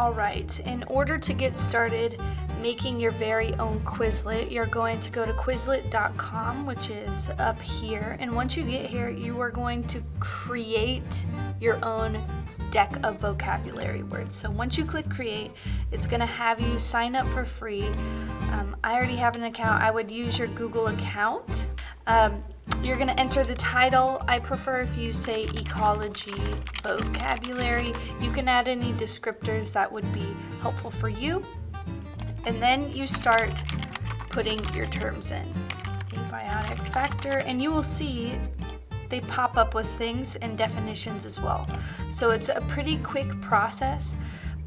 Alright, in order to get started making your very own Quizlet, you're going to go to Quizlet.com, which is up here, and once you get here, you are going to create your own deck of vocabulary words. So once you click create, it's going to have you sign up for free. I already have an account. I would use your Google account. You're going to enter the title. I prefer if you say ecology vocabulary. You can add any descriptors that would be helpful for you. And then you start putting your terms in. Abiotic factor, and you will see they pop up with things and definitions as well. So it's a pretty quick process,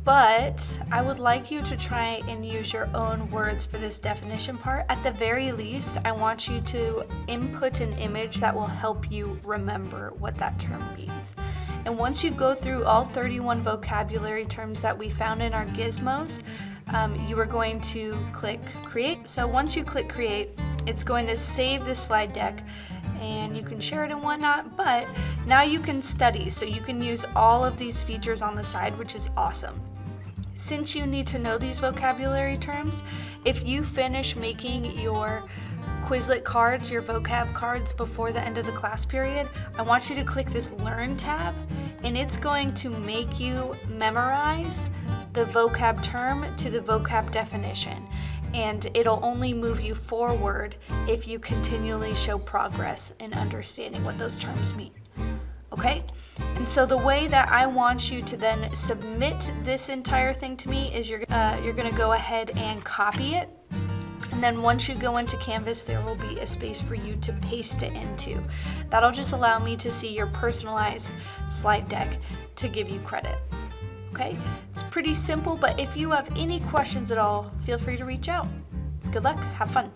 but I would like you to try and use your own words for this definition part. At the very least, I want you to input an image that will help you remember what that term means. And once you go through all 31 vocabulary terms that we found in our gizmos, you are going to click create. So once you click create, it's going to save this slide deck and you can share it and whatnot, but now you can study, so you can use all of these features on the side, which is awesome. Since you need to know these vocabulary terms, if you finish making your Quizlet cards, your vocab cards before the end of the class period, I want you to click this Learn tab, and it's going to make you memorize the vocab term to the vocab definition. And it'll only move you forward if you continually show progress in understanding what those terms mean. Okay? And so the way that I want you to then submit this entire thing to me is you're going to go ahead and copy it. And then once you go into Canvas, there will be a space for you to paste it into. That'll just allow me to see your personalized slide deck to give you credit. Okay? It's pretty simple, but if you have any questions at all, feel free to reach out. Good luck, have fun.